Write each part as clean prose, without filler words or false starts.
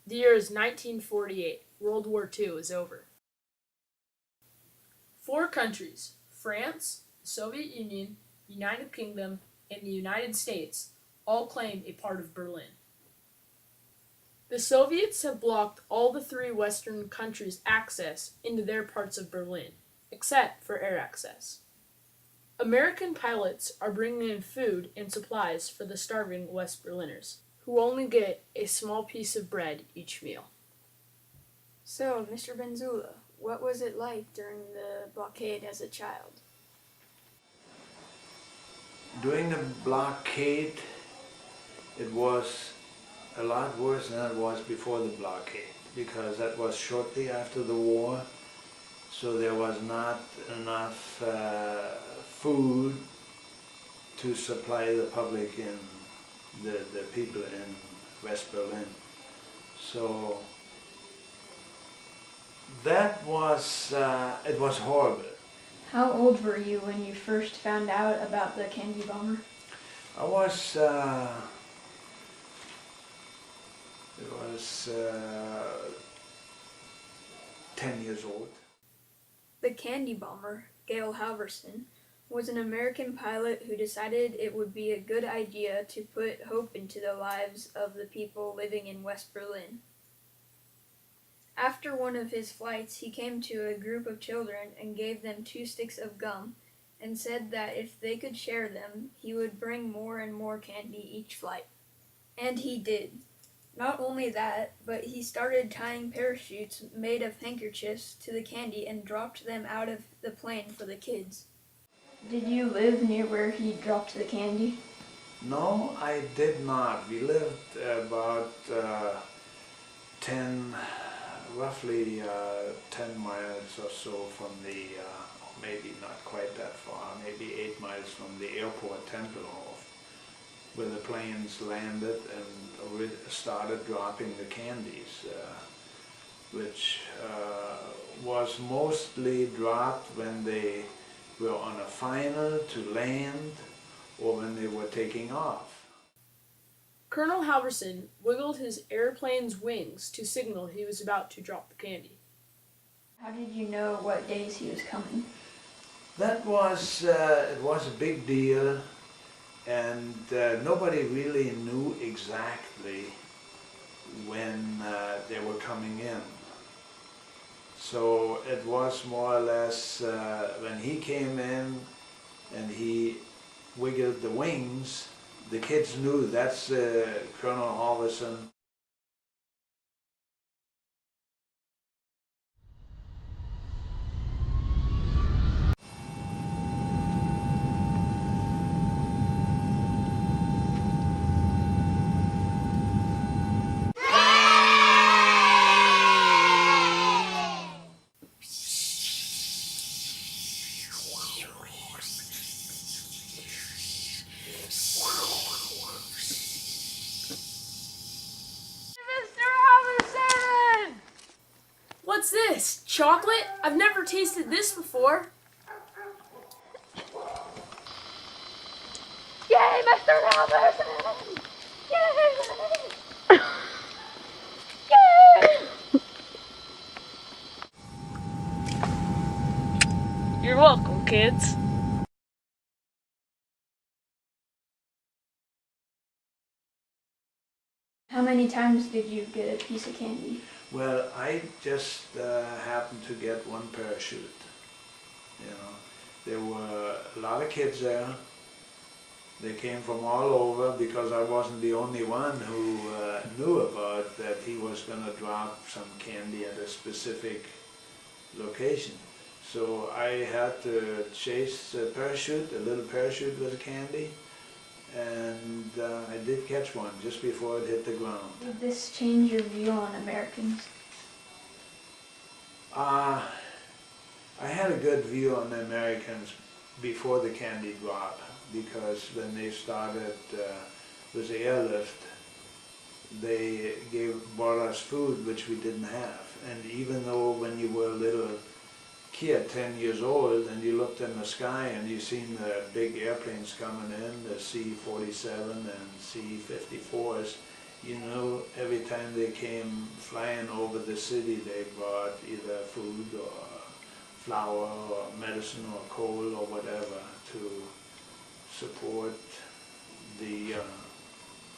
The year is 1948. World War II is over. Four countries, France, the Soviet Union, United Kingdom, and the United States, all claim a part of Berlin. The Soviets have blocked all the three Western countries' access into their parts of Berlin, except for air access. American pilots are bringing in food and supplies for the starving West Berliners, who only get a small piece of bread each meal. So, Mr. Benzula, what was it like during the blockade as a child? During the blockade, it was a lot worse than it was before the blockade, because that was shortly after the war, so there was not enough food to supply the public in the people in West Berlin. So that was, it was horrible. How old were you when you first found out about the candy bomber? I was, it was 10 years old. The candy bomber, Gail Halverson, was an American pilot who decided it would be a good idea to put hope into the lives of the people living in West Berlin. After one of his flights, he came to a group of children and gave them 2 sticks of gum and said that if they could share them, he would bring more and more candy each flight. And he did. Not only that, but he started tying parachutes made of handkerchiefs to the candy and dropped them out of the plane for the kids. Did you live near where he dropped the candy? No, I did not. We lived about roughly 10 miles or so from the, maybe not quite that far, maybe 8 miles from the airport Tempelhof, where the planes landed and started dropping the candies, which was mostly dropped when they were on a final to land or when they were taking off. Colonel Halverson wiggled his airplane's wings to signal he was about to drop the candy. How did you know what days he was coming? That was, it was a big deal, and nobody really knew exactly when they were coming in. So it was more or less when he came in and he wiggled the wings, the kids knew that's Colonel Halverson. What's this? Chocolate? I've never tasted this before. Yay, Mr. Halverson! Yay! Yay! You're welcome, kids. How many times did you get a piece of candy? Well, I just happened to get one parachute. You know, there were a lot of kids there. They came from all over because I wasn't the only one who knew about that he was going to drop some candy at a specific location. So I had to chase a parachute, a little parachute with candy, and I did catch one just before it hit the ground. Did this change your view on Americans? I had a good view on the Americans before the candy drop, because when they started with the airlift, they brought us food which we didn't have. And even though when you were a little kid, 10 years old, and you looked in the sky and you seen the big airplanes coming in, the C-47 and C-54s, You know, every time they came flying over the city, they brought either food or flour or medicine or coal or whatever to support the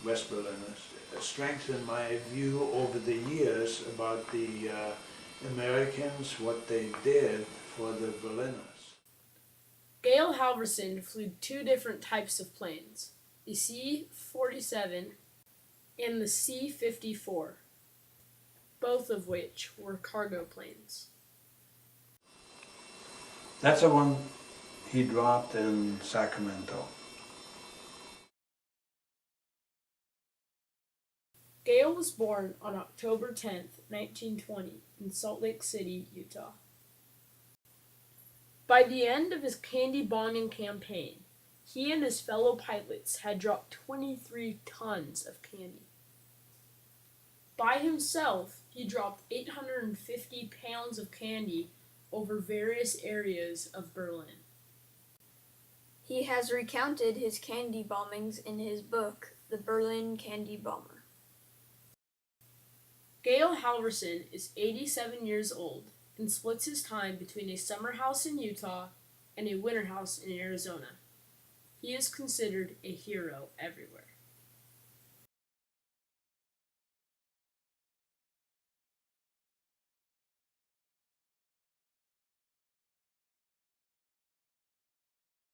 West Berliners. It strengthened my view over the years about the Americans, what they did for the Berliners. Gale Halvorsen flew two different types of planes, the C-47 and the C-54, both of which were cargo planes. That's the one he dropped in Sacramento. Gale was born on October 10th, 1920, in Salt Lake City, Utah. By the end of his candy bombing campaign, he and his fellow pilots had dropped 23 tons of candy. By himself, he dropped 850 pounds of candy over various areas of Berlin. He has recounted his candy bombings in his book, The Berlin Candy Bomber. Gale Halvorsen is 87 years old and splits his time between a summer house in Utah and a winter house in Arizona. He is considered a hero everywhere.